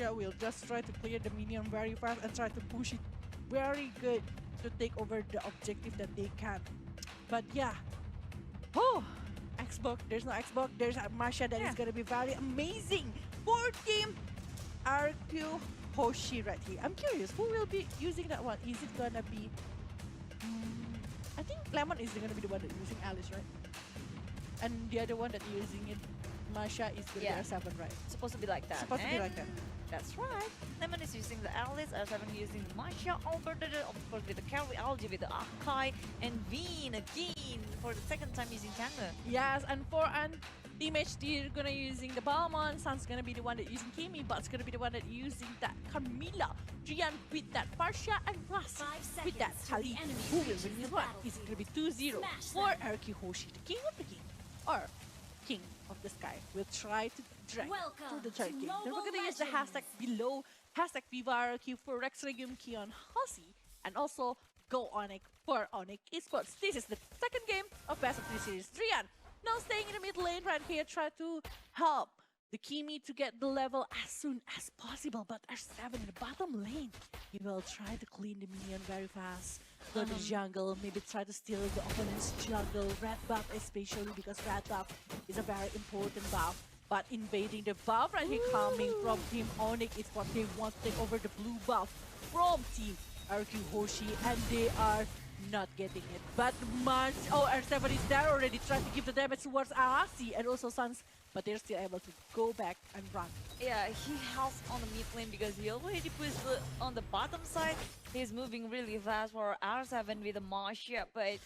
Masha will just try to clear the minion very fast and try to push it very good to take over the objective that they can. But yeah, oh, Xbox, there's no Xbox, there's a Masha that is Yeah. gonna be very amazing for Team RQ Hoshi right here. I'm curious, who will be using that one? Is it gonna be, I think Lemon is gonna be the one that using Alice, right? And the other one that using it, Masha, is gonna Yeah. be R7, right? Supposed to be like that. Supposed to be like that. That's right. Lemon is using the Alice, R7 using the Masha, Albert, of course with the carry, Algae with the Akai, and Veen again for the second time using Tanger. Yes, and for Team HD, they're gonna using the Balmon, Sun's gonna be the one that using Kimi, But's gonna be the one that using that Camila, Jian with that Farsha, and Russ with that Tali. Who will win this one? Is it gonna be 2-0 for RRQ Hoshi, the king of the king, or king of the sky? Will try to drag to the third game. Then we're gonna use the hashtag below, hashtag VivaRQ for Rex Regum Kion Hossi, and also go Onic for Onic Esports. This is the second game of Best of 3 Series. Drian now staying in the mid lane right here, try to help the Kimi to get the level as soon as possible. But R7 in the bottom lane, he will try to clean the minion very fast. Go to the jungle, maybe try to steal the opponent's jungle. Red buff especially, because red buff is a very important buff. But invading the buff right here coming from Team Onic is what they want to take over the blue buff from Team RQ Hoshi, and they are not getting it. But R7 is there already, trying to give the damage towards Arasi and also Suns, but they're still able to go back and run. Yeah, he helps on the mid lane because he already pushed on the bottom side. He's moving really fast for R7 with the Masha, but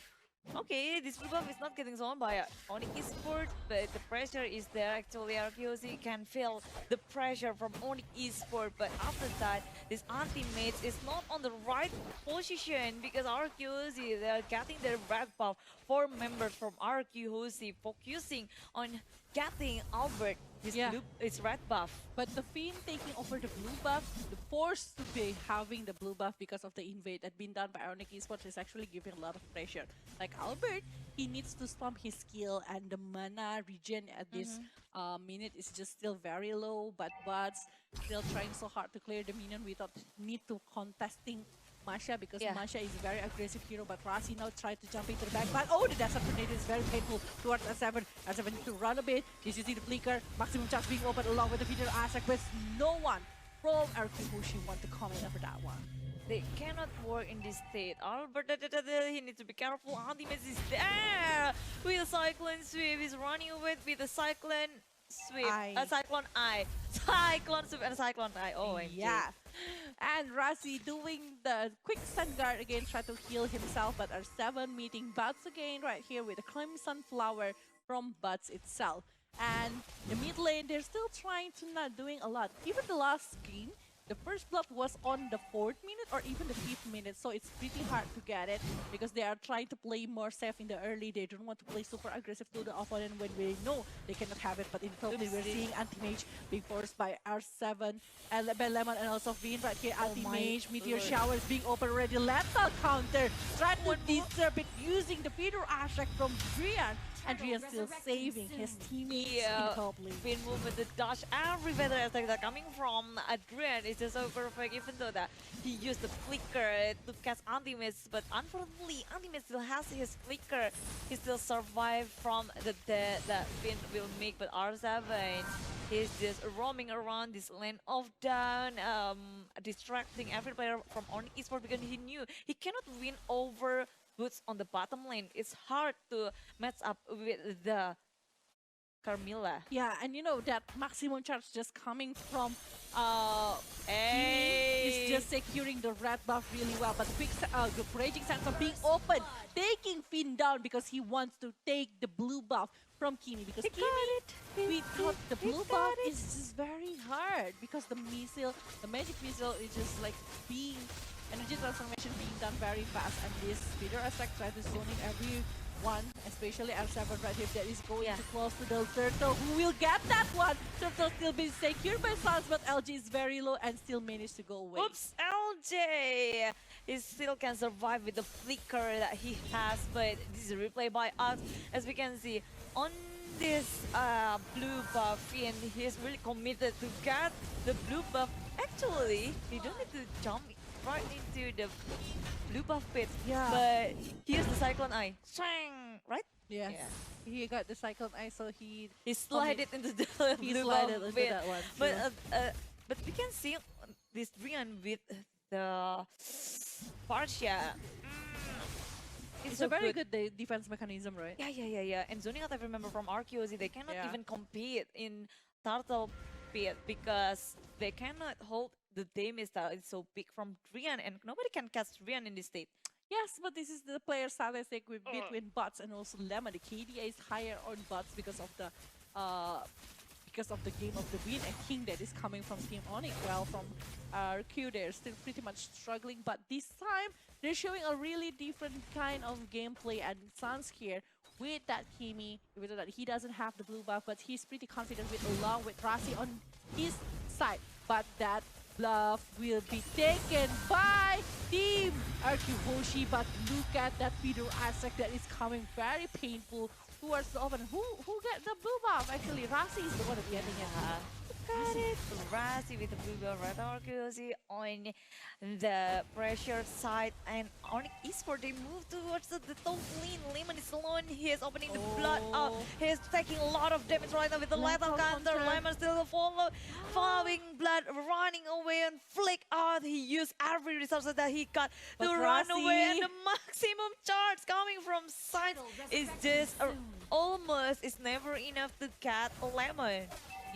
okay, this blue buff is not getting zoned by Onic Esports, but the pressure is there. Actually, RQC can feel the pressure from Onic Esports, but after that, this anti-mage is not on the right position because RQC, they're getting their red buff. 4 members from RQC focusing on getting Albert his red buff. But the Fiend taking over the blue buff, the force to be having the blue buff because of the invade that been done by Onic Esports is actually giving a lot of pressure. Like Albert, he needs to stomp his skill, and the mana regen at this minute is just still very low, but Buds still trying so hard to clear the minion without need to contesting Masha, because Masha is a very aggressive hero, but Rasi now tried to jump into the back. But oh, the Desert Tornado is very painful towards R7. R7 needs to run a bit. This is the flicker. Maximum charge being opened along with the feeder Asak, with no one from RQ Hoshi want to comment over that one. They cannot work in this state. Albert, he needs to be careful. Antimace is there with a Cyclone Sweep. He's running away with a Cyclone Sweep. A Cyclone Eye. Cyclone Sweep and a Cyclone Eye. Oh, yeah. And Rasi doing the quick stun guard again, try to heal himself, but R7 meeting Buds again right here with a Crimson Flower from Buds itself. And the mid lane, they're still trying to not doing a lot. Even the last game, the first blood was on the 4th minute or even the 5th minute, so it's pretty hard to get it because they are trying to play more safe in the early. They don't want to play super aggressive to the opponent when they know they cannot have it. But in top lane, we're seeing anti-mage being forced by R7 and by Lemon and also Veen right here. Anti-mage, Meteor Shower is being open already. Lethal counter, try to disturb it using the Peter Ashrak from Drian. Adrian still saving his teammates in top lane. Veen movement, the dash, every weather attack that coming from Adrian is just so perfect, even though that he used the flicker to cast anti-miss, but unfortunately anti-miss still has his flicker. He still survived from the death that Veen will make, but R7, he's just roaming around this lane of down, distracting every player from Onic Esports because he knew he cannot win over Boots on the bottom lane. It's hard to match up with the Carmilla. Yeah, and you know that maximum charge just coming from is just securing the red buff really well, but the Raging Sands are being open, taking Finn down because he wants to take the blue buff from Kimi, because we thought the blue buff is just very hard because the magic missile is just like being energy transformation being done very fast, and this Peter Attack tries to zoning everyone, especially R7 right here that is going too close to the Turtle. Who will get that one? Turtle still being secured by Suns, but LG is very low and still managed to go away. Oops, LJ! He still can survive with the flicker that he has, but this is a replay by us. As we can see, on this blue buff, and he is really committed to get the blue buff Actually, you don't need to jump right into the blue buff pit. Yeah. But here's the Cyclone Eye. Swang! Right? Yes. Yeah. He got the Cyclone Eye, so he He slided into the he blue slided buff into pit. that one. But True. but we can see this Brian with the Partia. It's so a very good. good defense mechanism, right? Yeah. And zoning out, I remember from RQZ, they cannot Yeah. even compete in Turtle Pit because they cannot hold the damage that is so big from Drian, and nobody can catch Drian in this state. Yes, but this is the player statistic with between bots and also Lemon. The KDA is higher on bots because of the game of the Win and King that is coming from Team Onic. Well, from RRQ, they're still pretty much struggling, but this time they're showing a really different kind of gameplay. And Sans here with that Kimi, even though that he doesn't have the blue buff, but he's pretty confident with along with Rasi on his side. But that bluff will be taken by Team RQ Hoshi, but look at that Peter Aztec that is coming very painful towards the oven. Who get the blue buff? Actually, Rasi is the one getting it. Got it. Rasi with the blue bell, red RQZ on the pressure side, and Onic Esport, they move towards the top lane. Lemon is alone. He is opening the blood up. He's taking a lot of damage right now with the lethal counter. Lemon still following blood, running away and flick out. He used every resource that he got to run away, and the maximum charge coming from side is just almost, it's never enough to get Lemon.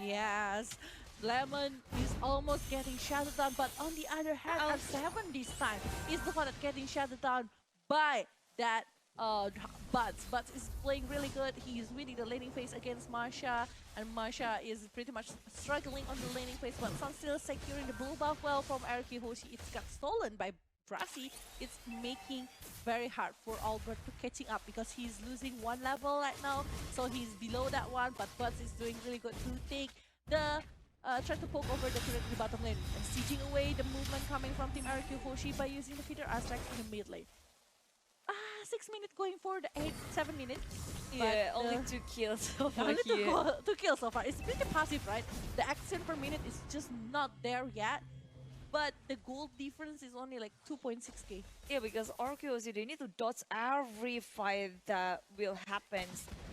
Yes, Lemon is almost getting shut down, but on the other hand, R7 this time is the one that's getting shut down by that Buds. Buds is playing really good. He is winning the laning phase against Marsha, and Marsha is pretty much struggling on the laning phase, but Sun still securing the blue buff well from RRQ Hoshi. It got stolen by Brasi. It's making very hard for Albert to catching up because he's losing one level right now, so he's below that one. But Buzz is doing really good to take the try to poke over the turret in the bottom lane and sieging away the movement coming from Team RQ Hoshi by using the feeder Aztec in the mid lane. 6 minutes going for the 7 minutes. Yeah, only 2 kills over only here. two kills so far. It's pretty passive, right? The action per minute is just not there yet. But the gold difference is only like 2.6k. Yeah, because RQOC, they need to dodge every fight that will happen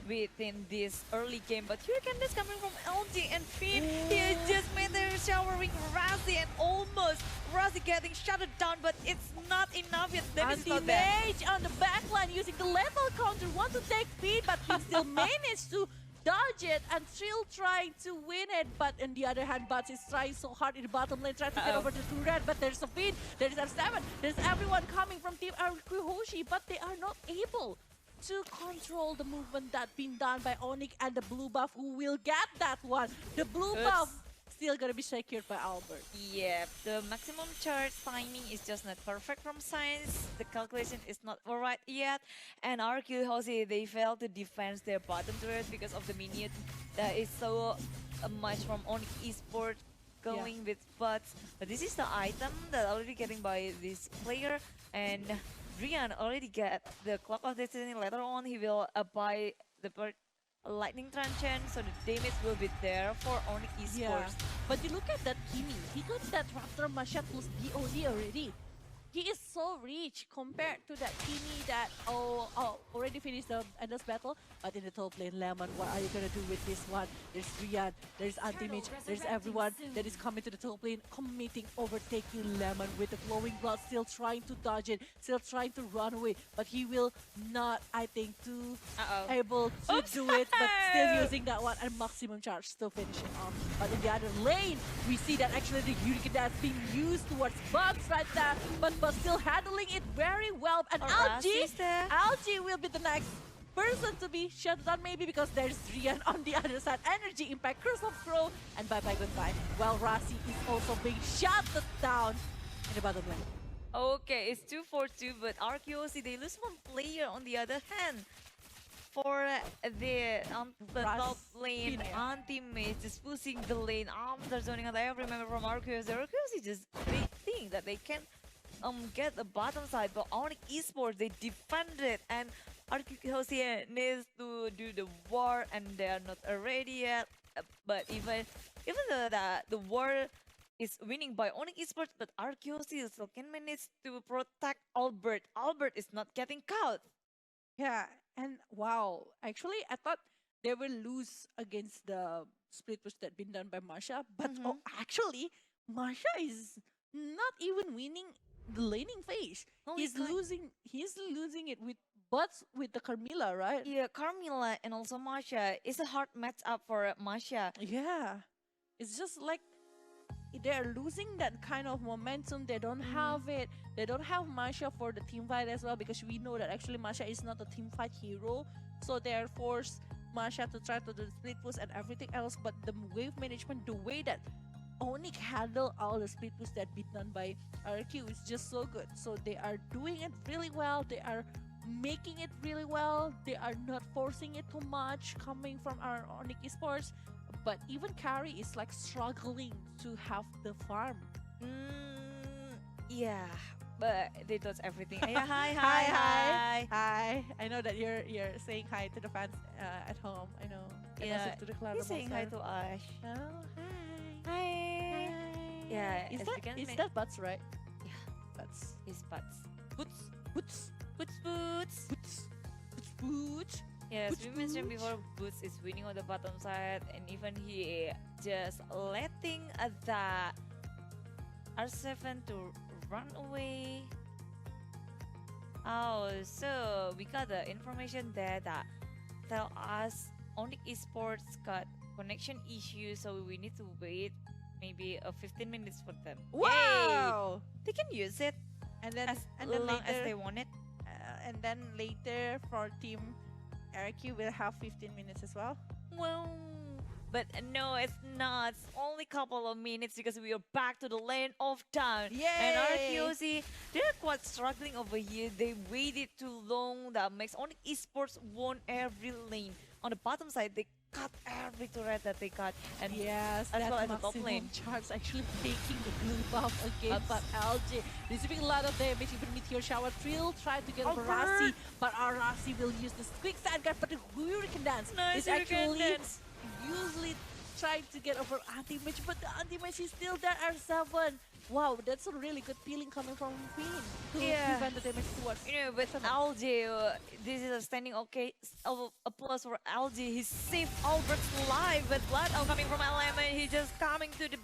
within this early game. But Hurricane is coming from LG, and Finn, he just made them showering Razi, and almost Razi getting shut down, but it's not enough yet. Anti-mage on the backline using the lethal counter, want to take feed, but he still managed to dodge it and still trying to win it. But on the other hand, Bats is trying so hard in the bottom lane, trying to get over to turret, but there's a feed, there's R7, there's everyone coming from Team RRQ Hoshi, but they are not able to control the movement that been done by Onic and the blue buff, who will get that one. The blue buff still gonna be secured by Albert. Yeah, the maximum charge timing is just not perfect from Science. The calculation is not alright yet. And RQ Hoshi, they failed to defend their bottom turret because of the minion that is so much from Onic Esport going with bots. But this is the item that already getting by this player, and Rian already get the Clock of Destiny. Later on, he will buy the Lightning Transient, so the damage will be there for Onic Esports. Yeah. But you look at that Kimi, he got that Raptor Mashat plus BOD already. He is so rich compared to that Kimi that already finished the endless battle. But in the top lane, Lemon, what are you gonna do with this one? There's Rian, there's Anti-Mage, there's everyone that is coming to the top lane, committing, overtaking Lemon with the glowing blood, still trying to dodge it, still trying to run away. But he will not, I think, able to do it, but still using that one and maximum charge to finish it off. But in the other lane, we see that actually the Hurricane that's being used towards Bugs right there, but still handling it very well. And Algae will be the next person to be shut down, maybe because there's Rian on the other side. Energy Impact, Curse of Crow, and bye-bye goodbye. While Rasi is also being shut down in the bottom lane. Okay, it's 2-4-2, but RQOC, they lose one player on the other hand. For the top lane, Anti-Mage just pushing the lane after zoning out. I remember from RQOC, RQOC just, they think that they can get the bottom side, but Onic Esports, they defended, and RQOC needs to do the war, and they are not ready yet. But even the war is winning by Onic Esports, but RQC still can manage to protect Albert. Albert is not getting caught. Yeah, and wow, actually, I thought they will lose against the split push that been done by Marsha, but Mhm. oh, actually, Marsha is not even winning the laning phase. Oh, He's can't. losing. He's losing it with Butts with the Carmilla, right? Yeah, Carmilla and also Masha is a hard matchup for Masha. Yeah, it's just like they're losing that kind of momentum. They don't Mhm. have it. They don't have Masha for the team fight as well, because we know that actually Masha is not a team fight hero. So they are forced Masha to try to do the split push and everything else. But the wave management, the way that Onic handle all the split push that been done by RRQ is just so good. So they are doing it really well. They are making it really well. They are not forcing it too much coming from our Onic Esports. But even Carrie is like struggling to have the farm. Yeah, but they touch everything. Yeah, hi, Hi, hi, hi. Hi. I know that you're saying hi to the fans at home. I know. And Yeah, also to the Clara he's saying hi to Ash. Oh, hi. Hi. Yeah, Is as that we can is ma- that Butts, right? Yeah, Butts. his butts. Boots, Boots. boots, boots. Boots. Boots. Boots. Yes, Boots, we mentioned boots. before Boots is winning on the bottom side, and even he just letting the R7 to run away. Oh, so we got the information there that tell us Onic Esports got connection issues, so we need to wait maybe 15 minutes for them. Yay! Wow. They can use it And then as and then long as later they want it. and then later for team RQ will have 15 minutes as well. Well, but no, it's not. It's only couple of minutes because we are back to the lane of town. And Yay! RQC, they're quite struggling over here. They waited too long. That makes only esports won every lane. On the bottom side, they cut every turret that they got. And Yes, as that well as the top maximum lane. charge actually taking the blue buff against But LG. Receiving a lot of damage, even Meteor Shower. Trill tried to get over Albert! Rasi, but our Rasi will use this quick side guard, but the Hurricane Dance Nice is actually Hurricane Dance. usually trying to get over anti-match, but the anti-match is still there, R7. Wow, that's a really good feeling coming from Queen to Yeah. prevent the damage towards. You know, with LG, this is a standing okay, a plus for LG. He saved Albert's life, but blood coming from LM, and he just coming to the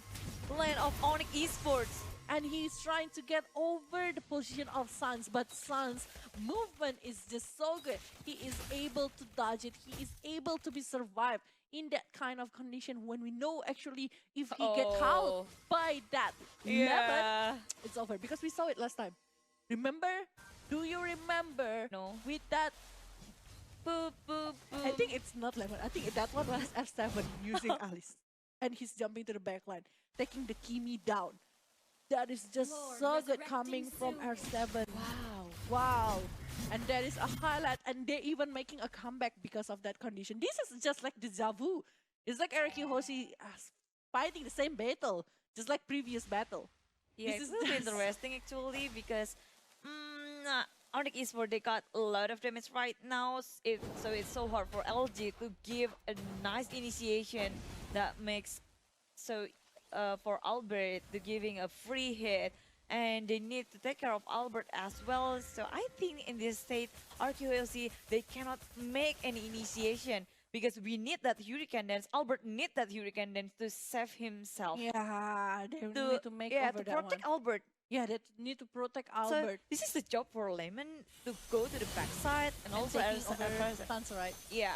lane of Onic Esports. And he's trying to get over the position of Suns, but Suns' movement is just so good. He is able to dodge it. He is able to be survived in that kind of condition when we know actually if he get caught Oh. by that lemon, Yeah. it's over because we saw it last time. Remember? Do you remember No. with that? Boop, boop, boop. I think it's not lemon. I think that one was F7 using Alice. And he's jumping to the backline, taking the Kimi down. That is just so good coming from R7. Wow. Wow. And that is a highlight. And they're even making a comeback because of that condition. This is just like deja vu. It's like RRQ Hoshi fighting the same battle, just like previous battle. Yeah, This this is is just- interesting actually because Onic Esports, they got a lot of damage right now. So it's so hard for LG to give a nice initiation that makes so for Albert to giving a free hit, and they need to take care of Albert as well. So I think in this state, RQLC, they cannot make any initiation because we need that Hurricane Dance. Albert need that Hurricane Dance to save himself. Yeah, they To, need to make yeah, over to that protect one. Albert. Yeah, they need to protect So Albert. this is the job for Lemon to go to the backside and, And also taking as over Suns, right? yeah,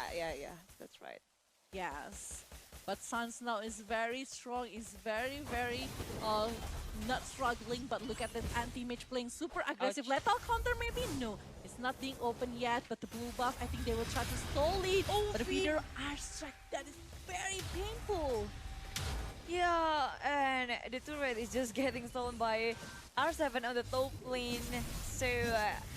that's right. Yes. But Suns now is very strong, is very, very not struggling, but look at that anti-mage playing super aggressive. Ouch. Lethal counter maybe? No. It's not being open yet, but the blue buff, I think they will try to stall it. Oh, But if feet. either are strike, that is very painful. Yeah, and the turret is just getting stolen by R7 on the top lane. So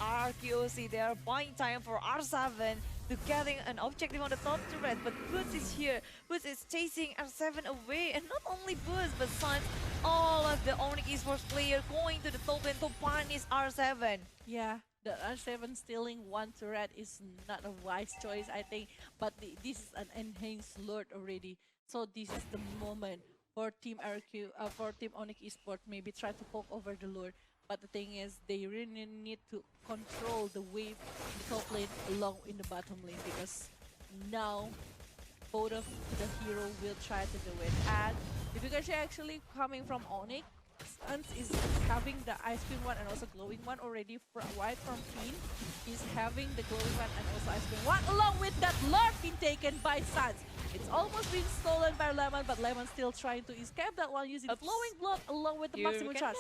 RQOC, they are buying time for R7 to getting an objective on the top turret. But Boots is here. Boots is chasing R7 away. And not only Boots, but Suns, all of the Onic Esports player going to the top lane to punish R7. Yeah, the R7 stealing one turret is not a wise choice, I think. But this is an enhanced lord already. So this is the moment for Team RQ, for Team Onic Esports, maybe try to poke over the lure. But the thing is, they really need to control the wave in the top lane along in the bottom lane, because now both of the hero will try to do it. And if you guys are actually coming from Onic, Sans is having the ice cream one and also glowing one already right from Queen. He's having the glowing one and also ice cream one, along with that lord being taken by Sans. It's almost being stolen by Lemon, but Lemon still trying to escape that one using flowing blood along with the maximum charge.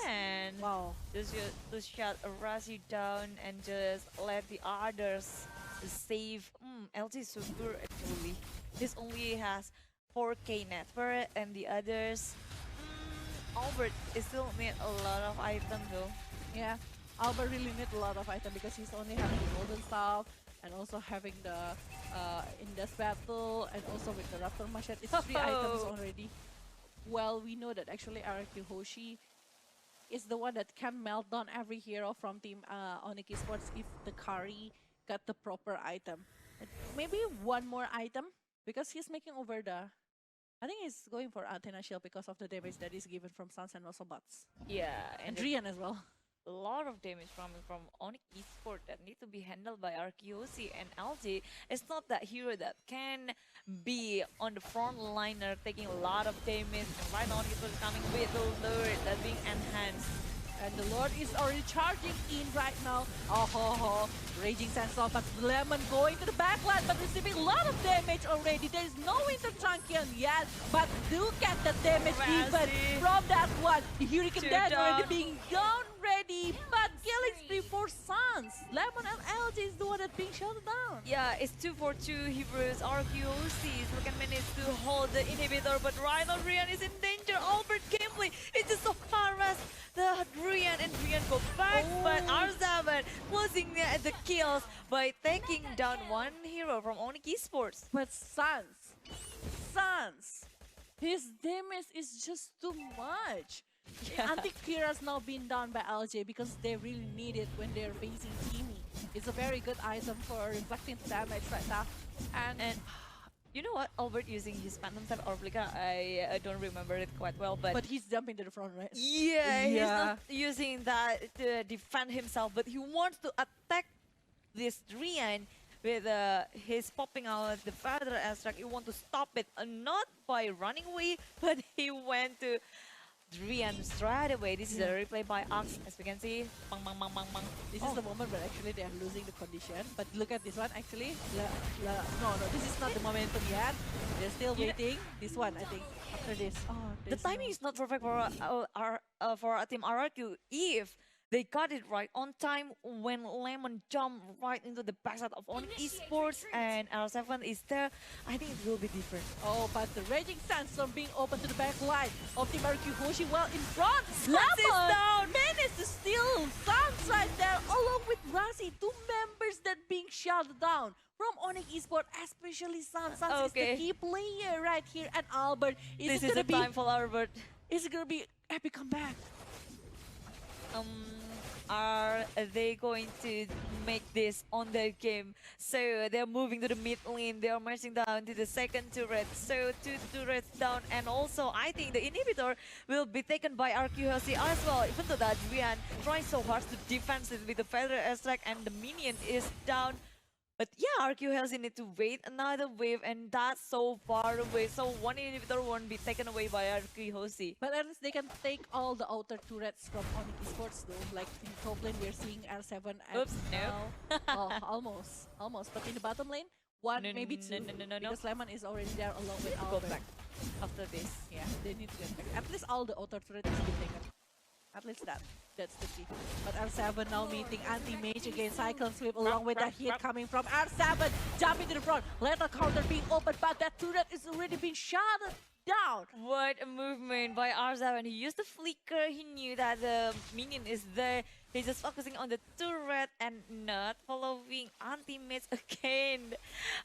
Wow. Just shut Razi down and just let the others save. LG is so good actually. This only has 4k net worth, and the others. Albert is still need a lot of item though. Yeah, Albert really need a lot of item because he's only having the golden staff and also having the Indes battle and also with the Raptor Machete. It's 3 items already. Well, we know that actually RRQ Hoshi is the one that can melt down every hero from Team Onic Esports if the carry got the proper item. And maybe one more item because he's making over the. I think he's going for Antenna Shield because of the damage that is given from Suns and also bots. Yeah, and Drian as well. A lot of damage from Onic Esports that need to be handled by RQOC, and LG is not that hero that can be on the front liner taking a lot of damage, and right now Onic is coming with the lure that's being enhanced. And the Lord is already charging in right now. Raging Sandstorm, but Lemon going to the backline, but receiving a lot of damage already. There is no Winter Champion yet, but do get the damage even from that one. The Hurricane Dead already being gone ready, but killing spree for Suns. Lemon and LG is the one that's being shut down. Yeah, it's 2 for 2 heroes. RQOC still can manage to hold the inhibitor, but right now Rian is in danger. Albert gameplay, it's just so harassed the Rian, and Rian go back, but R7 closing the kills by taking down one hero from Onic Esports. But Suns, his damage is just too much. Yeah. Anti-Kira's now been done by LJ because they really need it when they're facing Teamy. It's a very good item for reflecting damage right now. And you know what? Albert using his Phantom Step or Blika, I don't remember it quite well, but he's jumping to the front, right? Yeah, he's not using that to defend himself, but he wants to attack this Drian with his popping out the Feather Extract. He wants to stop it, not by running away, but he went to Drian straight away. This is a replay by Axe, as we can see. Bang, bang, bang, bang, bang. This is the moment where actually they are losing the condition. But look at this one actually. No, this is not the momentum yet. They're still waiting. This one, I think. After this. The timing is not perfect for Team RRQ. If they got it right on time when Lemon jumped right into the backside of Onic Esports and R7 is there, I think it will be different. Oh, but the Raging Sandstorm being open to the back line of Team RRQ Hoshi well in front. Lemon managed to steal Sans right there along with Razi. 2 members that being shut down from Onic Esports, especially Sans. Sans is the key player right here, and Albert this is the time for Albert. Is it gonna be epic comeback? Are they going to make this on their game? So they're moving to the mid lane, they are marching down to the second turret, so 2 turrets down, and also I think the inhibitor will be taken by RQHC as well, even though that Rian trying so hard to defend it with the Feather Extract and the minion is down. But yeah, RQHC need to wait another wave, and that's so far away. So one inhibitor won't be taken away by RQHC. But at least they can take all the outer turrets from Onic Esports though. Like in top lane, we're seeing R7 and oops, no. almost. But in the bottom lane, one, maybe two. No. Because Lemon is already there along with Go Albert. back after this. Yeah, they need to get back. At least all the outer turrets is being taken. At least that's the key. But R7 now meeting anti-mage against Cyclone Sweep along with that hit coming from R7. Jumping to the front. Lethal counter being opened, but that turret is already being shot down. What a movement by R7. He used the flicker. He knew that the minion is there. He's just focusing on the turret and not following anti-mage again.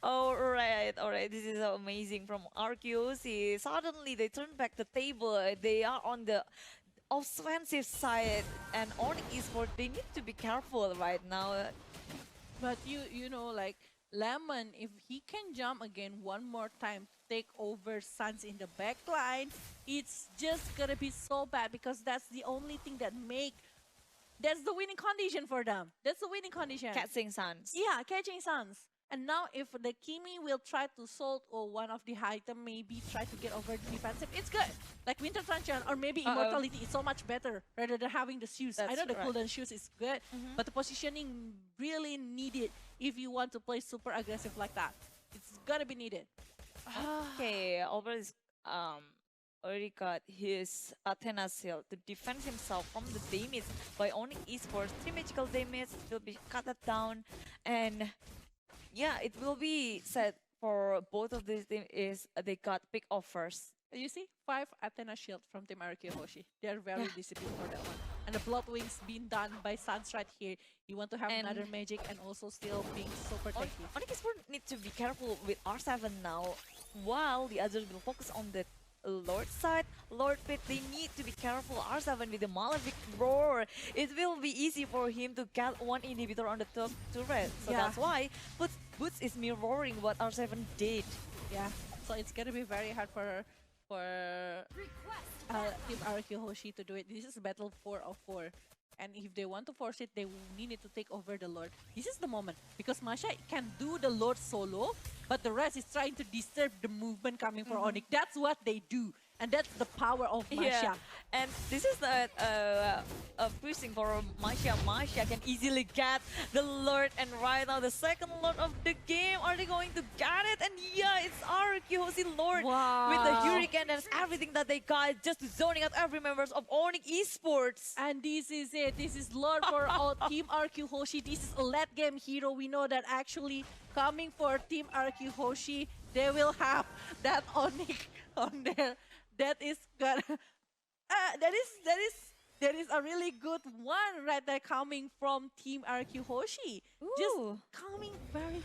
Alright. This is so amazing from RQOC. Suddenly they turn back the table. They are on the offensive side, and Onic Esports, they need to be careful right now. But you know, like Lemon, if he can jump again one more time to take over Suns in the back line, it's just gonna be so bad because that's the only thing that's the winning condition for them. That's the winning condition. Catching Suns. Yeah, catching Suns. And now if the Kimi will try to salt or one of the item, maybe try to get over the defensive, it's good. Like Winter Truncheon or maybe Immortality is so much better rather than having the shoes. I know the cooldown shoes is good, but the positioning really needed if you want to play super aggressive like that. It's gonna be needed. Okay, Albert is already got his Athena seal to defend himself from the damage by Onic Esports. 3 magical damage will be cut down, and yeah, it will be said for both of these teams is they got big offers. You see, 5 Athena shield from Team RRQ Hoshi. They're very disciplined for that one. And the Blood Wings being done by Sans right here. You want to have another magic and also still being super tanky. Onic Esports need to be careful with R7 now, while the others will focus on the Lord side. Lord Pit, they need to be careful. R7 with the Malefic Roar. It will be easy for him to get one inhibitor on the top turret. So that's why Boots is mirroring what R7 did. Yeah, so it's gonna be very hard for Team RRQ Hoshi to do it. This is battle 4 of 4. And if they want to force it, they needed to take over the Lord. This is the moment. Because Masha can do the Lord solo, but the rest is trying to disturb the movement coming from Onic. That's what they do. And that's the power of Masha. Yeah. And this is the pushing for Masha. Masha can easily get the Lord, and right now the second Lord of the game. Are they going to get it? And yeah, it's RRQ Hoshi Lord with the Hurricane. That's everything that they got, just zoning out every members of Onic Esports. And this is it. This is Lord for all Team RRQ Hoshi. This is a late game hero. We know that actually coming for Team RRQ Hoshi, they will have that Onic on there. That is good. That is a really good one right there coming from Team RRQ Hoshi. Ooh. Just coming very.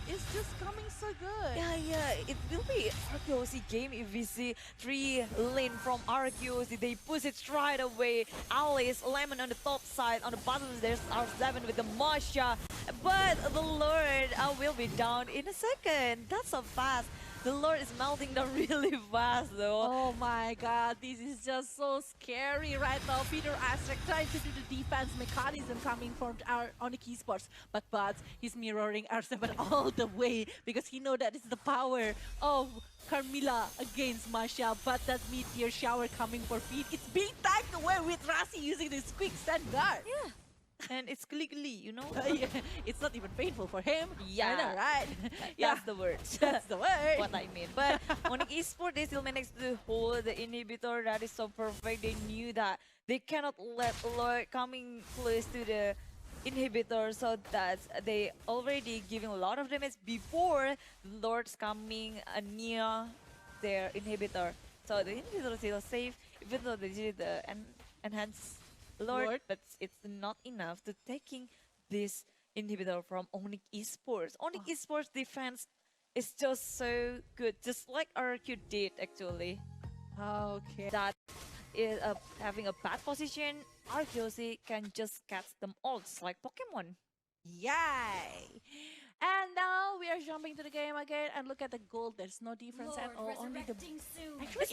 It's just coming so good. Yeah, it will be RRQ Hoshi game if we see 3 lane from RRQ Hoshi. They push it right away. Alice, Lemon on the top side. On the bottom there's R7 with the Masha. But the Lord will be down in a second. That's so fast. The Lord is melting down really fast though. Oh my god, this is just so scary right now. Peter Aztec trying to do the defense mechanism coming from our Onic Esports. But he's mirroring R7 all the way because he knows that it's the power of Carmilla against Masha. But that meteor shower coming for Pete. It's being tagged away with Rasi using this quick stand guard. Yeah. And it's quickly, you know? Yeah, it's not even painful for him. Yeah. I know, right? That's the word. That's the word. What I mean. But Onic Esports, they still managed to hold the inhibitor. That is so perfect. They knew that they cannot let Lord coming close to the inhibitor, so that they already giving a lot of damage before Lord's coming near their inhibitor. So the inhibitor is still safe, even though they did the enhance Lord, but it's not enough to taking this inhibitor from Onic Esports. Onic Esports defense is just so good, just like RRQ did actually. Okay. That is having a bad position, RRQ can just catch them all, just like Pokemon. Yay! And now we are jumping to the game again, and look at the gold. There's no difference at all. Only the actually,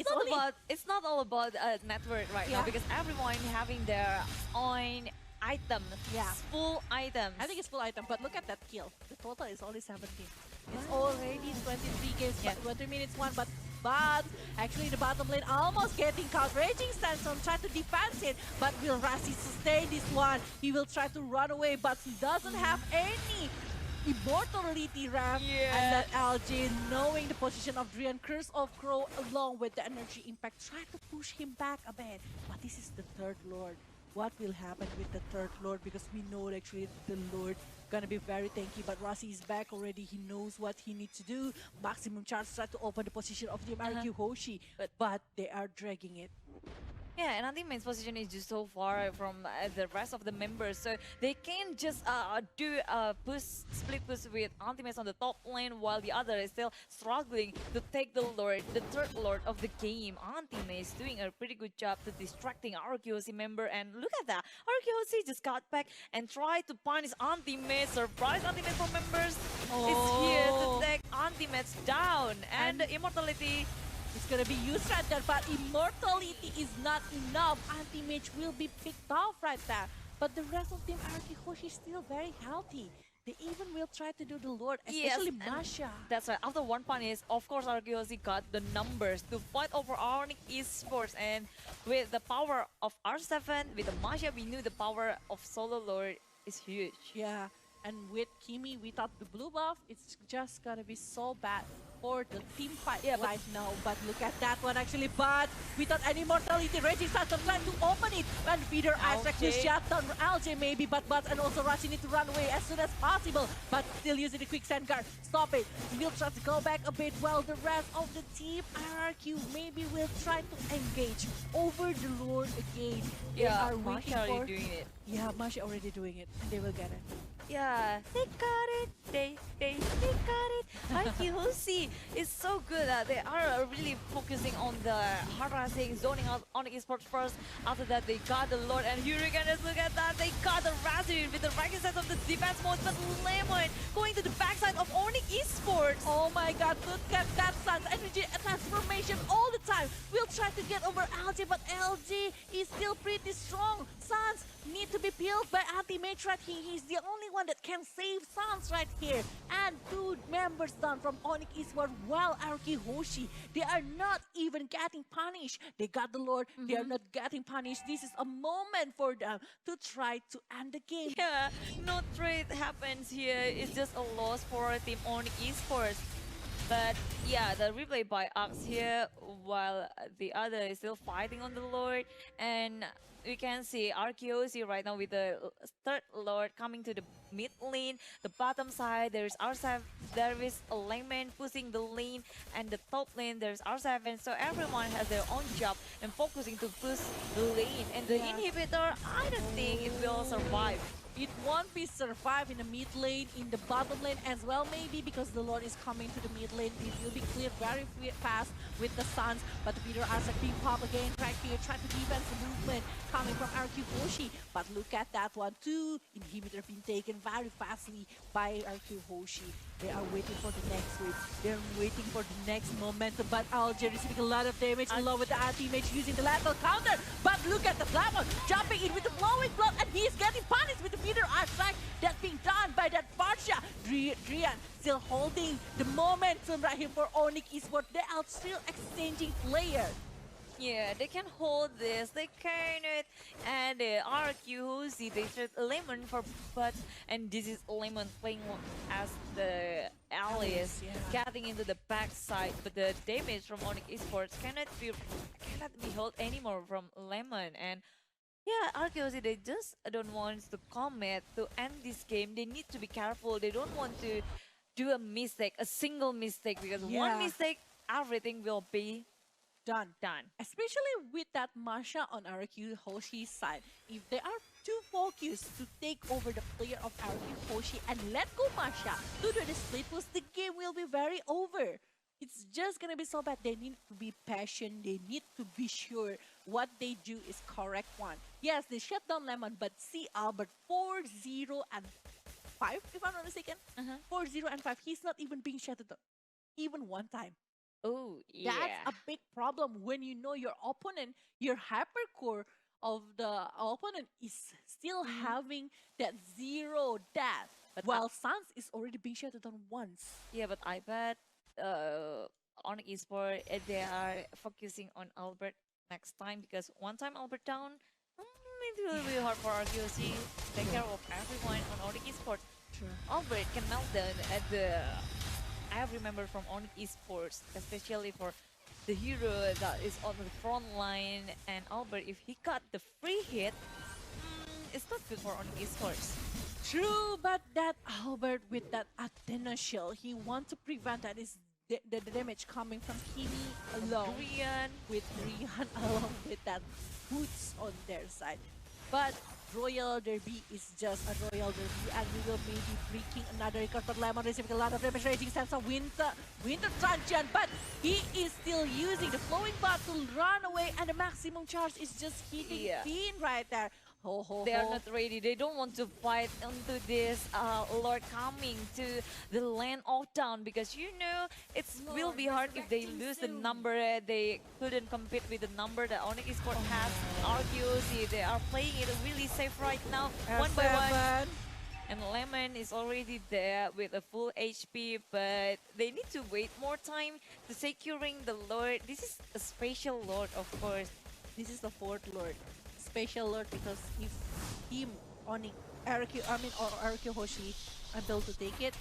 It's not all about network right now, because everyone having their own items. Yeah, full items. I think it's full item, but look at that kill. The total is only 17. It's already 23 games, but 20 minutes one. But actually the bottom lane almost getting caught. Raging Sandstorm try to defend it, but will Rasi sustain this one? He will try to run away, but he doesn't have any immortality ramp. And that LJ, knowing the position of Drian, Curse of Crow along with the energy impact, try to push him back a bit. But this is the third Lord. What will happen with the third Lord? Because we know actually the Lord gonna be very tanky, but Rasi is back already. He knows what he needs to do. Maximum chance try to open the position of the RRQ Hoshi, but they are dragging it. Yeah, and Ultimate's position is just so far from the rest of the members, so they can just do a push, split push with Ultimates on the top lane, while the other is still struggling to take the Lord, the third Lord of the game. Ultimate's doing a pretty good job to distracting RQC member, and look at that, RQC just got back and tried to punish Ultimate, surprise Ultimate for members. Is here to Oh. take Ultimates down, and the Immortality. It's gonna be used right there, but immortality is not enough. Anti-mage will be picked off right there. But the rest of Team RRQ Hoshi is still very healthy. They even will try to do the Lord, Yes, especially and Masha. that's right. After one punish, of course, RQC got the numbers to fight over Onic Esports, and with the power of R7, with the Masha, we knew the power of Solo Lord is huge. Yeah, and with Kimi without the blue buff, it's just gonna be so bad for the team fight Yeah, but- right now. But look at that one actually, but without any mortality, Reggie starts to try to open it. And Peter Isaac to LJ. shut down LJ maybe, but and also Rush need to run away as soon as possible. But still using the quick send guard. Stop it. We'll try to go back a bit while the rest of the team RRQ maybe will try to engage over the Lord again. They Yeah, are waiting Masha for... already doing it. Yeah, Masha already doing it, and they will get it. Yeah, they got it. They got it. RQC is so good that they are really focusing on the harassing, zoning out on esports first. After that, they got the Lord and Hurricane. Look at that. They got the Razor with the ranking set of the defense mode, but Lemon going to the backside of Onic Esports. Oh my god, look at that Sun's energy transformation all the time. We'll try to get over LG, but LG is still pretty strong. Suns need to be peeled by Anti-Mage right here. He's the only one that can save Suns right here. And two members done from Onic Esports, while RRQ Hoshi, they are not even getting punished. They got the Lord, they are not getting punished. This is a moment for them to try to end the game. Yeah, no trade happens here. It's just a loss for Team Onic Esports. But yeah, the replay by Axe here, while the other is still fighting on the Lord. And we can see RQOC right now with the third Lord coming to the mid lane. The bottom side, there's R7, there is a Layman pushing the lane, and the top lane, there's R7. So everyone has their own job and focusing to push the lane. And the Yeah. inhibitor, I don't think it will survive. It won't be survive in the mid lane, in the bottom lane as well, maybe because the Lord is coming to the mid lane. It will be cleared very fast with the Suns, but Peter Isaac being popped again right here, trying to defense the movement coming from RQ Hoshi. But look at that one too. Inhibitor being taken very fastly by RQ Hoshi. They are waiting for the next wave. They're waiting for the next momentum, but Alger receiving a lot of damage along with the anti-mage using the lateral counter. But look at the Flamon jumping in with the blowing blood, and he's getting punished with the Peter Isaac. That's being done by that Farsha. Drian still holding the momentum right here for Onic Esports. They are still exchanging players. Yeah, they can hold this, they can it, and RQC, they trade Lemon for butts, and this is Lemon playing as the allies, Yeah. getting into the backside, but the damage from Onic Esports cannot be held anymore from Lemon. And yeah, RQC, they just don't want to commit to end this game. They need to be careful. They don't want to do a mistake, a single mistake, because Yeah. one mistake, everything will be Done. done. Especially with that Masha on RQ Hoshi's side. If they are too focused to take over the player of RQ Hoshi and let go Masha to do the split push, the game will be very over. It's just gonna be so bad. They need to be patient. They need to be sure what they do is correct one. Yes, they shut down Lemon, but see Albert 4-0 and 5, if I'm not mistaken. 4-0 and 5. He's not even being shut down even one time. Oh, yeah. That's a big problem when you know your opponent, your hypercore of the opponent is still having that 0 death. But While Sans is already being shut down once. Yeah, but I bet on esports they are focusing on Albert next time, because one time Albert down, it will be hard for RQC to take care of everyone on Onic Esports. True. Albert can melt down at the every member from Onic Esports, especially for the hero that is on the front line. And Albert, if he got the free hit, it's not good for Onic Esports. True, but that Albert with that Athena shield, he wants to prevent that is the damage coming from Kimi alone Rian. with Rihan along with that boots on their side. But Royal Derby is just a Royal Derby, and we will maybe breaking another record. But Lemon receiving a lot of damage, raging sense of Winter Truncheon, but he is still using the flowing bot to run away, and the maximum charge is just hitting Fiend right there. Ho, ho, They ho. are not ready. They don't want to fight into this Lord coming to the land of town, because you know it will be hard if they lose the number. They couldn't compete with the number that Onic Esport has. RQC, they are playing it really safe right now, one by one. And Lemon is already there with a full HP, but they need to wait more time to securing the Lord. This is a special Lord, of course. This is the fourth Lord. Special Lord, because if Team Onic, RRQ, or RRQ Hoshi able to take it,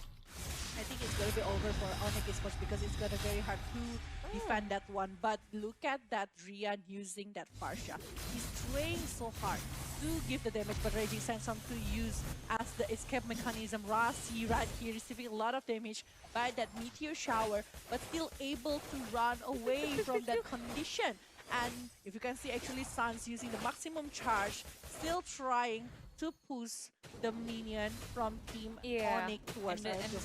I think it's gonna be over for Onic Esports, because it's gonna very hard to defend that one. But look at that Rian using that Farsha. He's trying so hard to give the damage, but Raging Sandstorm to use as the escape mechanism. Rasi right here receiving a lot of damage by that Meteor Shower, but still able to run away from that condition. And if you can see, actually Sans using the maximum charge, still trying to push the minion from Team Onic towards and the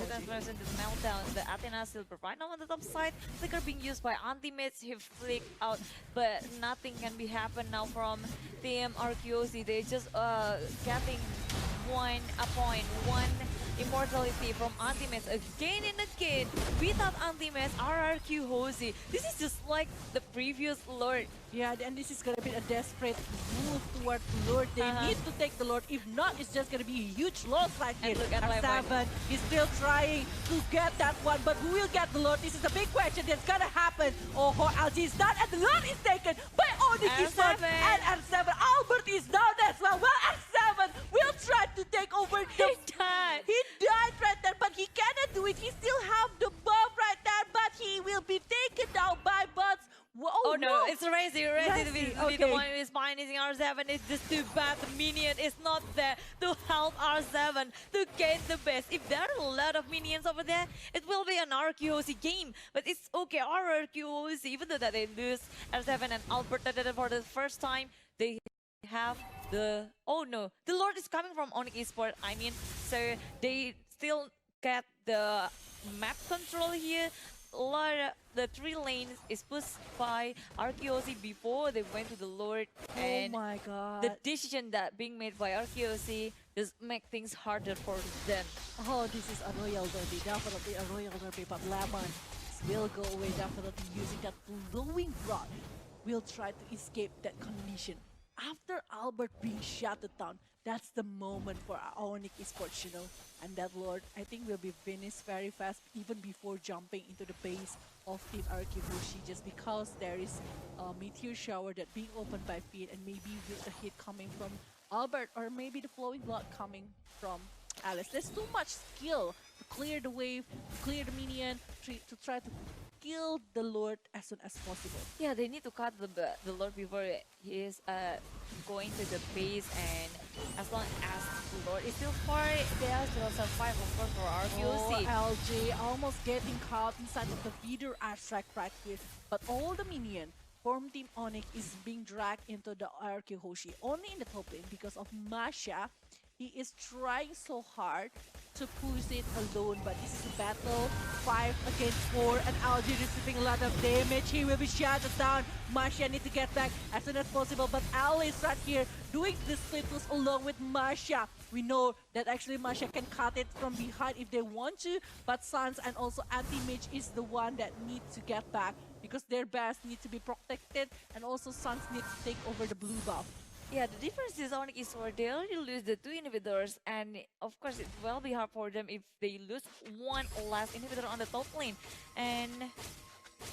meltdown. The Athena still provide now on the top side. Flicker being used by anti-mids. He flicked out, but nothing can be happen now from Team RQOC. They just getting one immortality from anti-mids again and again. Without anti-mids, RRQ Hosi. This is just like the previous Lord. Yeah, and this is gonna be a desperate move towards Lord. They need to take the Lord. If not, it's just gonna be a huge loss right here. And look at R7 is still trying to get that one, but who will get the Lord? This is a big question that's gonna happen. Oh, LG is done, and the Lord is taken by Onic Esports, and R7. Albert is down as well. Well, R7 will try to take over the... He died right there, but he cannot do it. He still have the bomb right there, but he will be taken down by bots. Whoa, oh no, it's Razy to be the one who is financing R7. It's just too bad the minion is not there to help R7 to get the best. If there are a lot of minions over there, it will be an RQOC game. But it's okay, RRQOC, even though that they lose R7 and Albert for the first time, they have the... Oh no, the Lord is coming from Onic Esport, I mean. So they still get the map control here. The 3 lanes is pushed by RQOC before they went to the Lord. And oh my god. the decision that being made by RQOC just make things harder for them. Oh, this is a Royal Derby. Definitely a Royal Derby, but Lemon will go away, definitely using that glowing rod. Will try to escape that condition. After Albert being shut down, that's the moment for Onic Esports, you know. And that Lord, I think, will be finished very fast, even before jumping into the base of Team RRQ Hoshi, just because there is a Meteor Shower that being opened by Feed, and maybe with the hit coming from Albert, or maybe the flowing blood coming from Alice. There's too much skill to clear the wave, to clear the minion, to try to kill the Lord as soon as possible. Yeah, they need to cut the Lord before he is going to the base, and as long as the Lord is still far, they are still survive, of course, for RQOC. Oh, LG almost getting caught inside of the feeder airstrike right here. But all the minion from Team Onic is being dragged into the RRQ Hoshi, only in the top lane because of Masha. He is trying so hard to push it alone, but this is a battle 5 against 4, and LG receiving a lot of damage. He will be shut down. Masha need to get back as soon as possible, but Alice right here doing the split push along with Masha. We know that actually Masha can cut it from behind if they want to, but Sans and also Anti-Mage is the one that needs to get back, because their best need to be protected, and also Sans needs to take over the blue buff. Yeah, the difference is Onic Esport, they already lose the 2 inhibitors, and of course it will be hard for them if they lose one last inhibitor on the top lane. And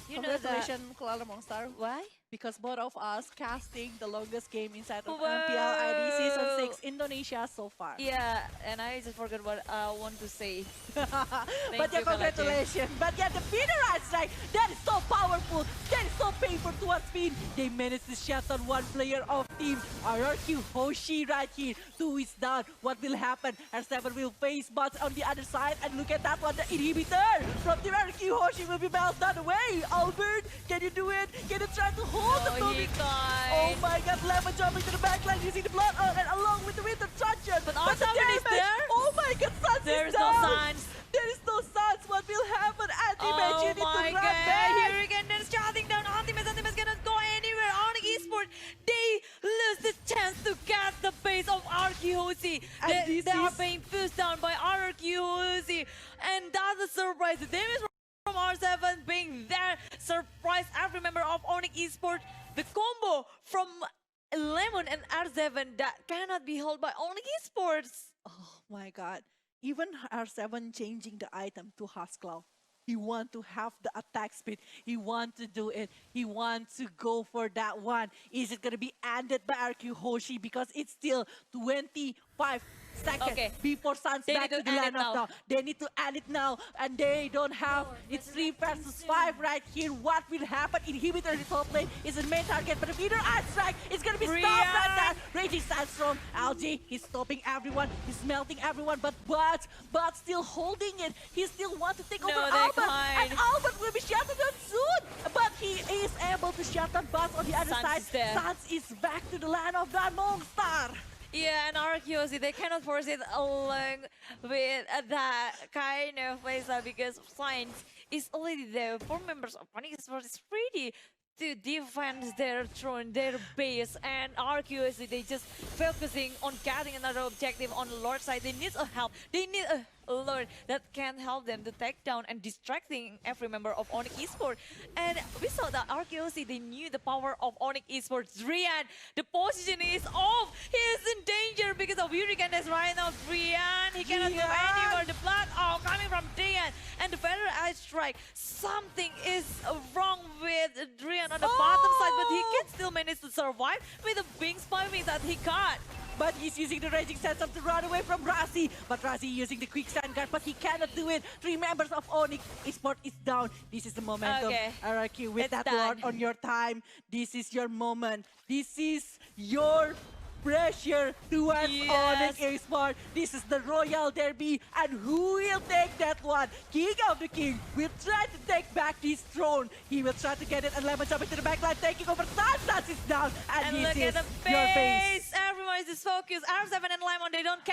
you know that... Congratulations, Kuala Monster. Why? Because both of us casting the longest game inside of Whoa. MPL ID Season 6 Indonesia so far. Yeah, and I just forgot what I want to say. But yeah, congratulations. But yeah, the feeder strike, that is so powerful. That is so no paper towards speed. They managed to shut down one player of team RRQ Hoshi right here. 2 is down. What will happen? R7 will face bots on the other side, and look at that one, the inhibitor from the RRQ Hoshi will be melted away. Albert, can you do it? Can you try to hold the Oh, he moving? can't. Oh my god, Lemon jumping to the backline using the blood on and along with the winter truncheon. But the R7 is damage, there. oh my god, Suns There is is no down. Suns. There is no Suns. What will happen? Anti-match, Oh you need to my run god, back. here again, they're shutting down Ultimate's cannot go anywhere. Onic Esports, they lose the chance to get the base of RRQ. And They this are is- being pushed down by RRQ, and that's a surprise. The damage from R7 being there, surprise every member of Onic Esports. The combo from Lemon and R7 that cannot be held by Onic Esports. Oh my god. Even R7 changing the item to Huskclaw. He want to have the attack speed. He want to do it. He wants to go for that one. Is it gonna be ended by RQ Hoshi? Because it's still 25 seconds Okay. before Suns They back need to to the end land it of now. now. They need to end it now. And they don't have, it's 3 versus 5 right here. What will happen? Inhibitor in the top lane is the main target. But the Peter strike is gonna be stopped right there. Raging Sandstorm, LG, he's stopping everyone. He's melting everyone. But still holding it. He still wants to take No, over they Albert. can't. And Albert will be shut down soon. But he is able to shut down Buzz on the other Suns side. is there. Suns is back to the land of the Monster. Yeah, and RRQ, they cannot force it along with that kind of playstyle because Science is already there. 4 members of Onic Esports is ready to defend their throne, their base, and RQS, they just focusing on getting another objective on the Lord side. They need a help. They need a Lord that can help them to take down and distracting every member of Onic Esports. And we saw that RQC, they knew the power of Onic Esports. Drian, the position is off. He is in danger because of Hurricane is right now. Drian, he cannot move Drian. anywhere. The blood coming from Drian. And the Feather Eye Strike. Something is wrong with Drian on the bottom side, but he can still manage to survive with the Bing Spy Wings that he got. But he's using the Raging Sandstorm to run away from Razi. But Razi using the Quicksand Guard, but he cannot do it. 3 members of Onic Esports is down. This is the momentum. Okay. RRQ, with It's that done. Lord on your time, this is your moment. This is your pressure towards Yes. Onic Esports. This is the Royal Derby. And who will take that one? King of the King will try to take back this throne. He will try to get it, and Lemon jumping to the backline, taking over. Suns is down. And And this look is at the your base. base. Everyone is focused. R7 and Lemon, they don't care.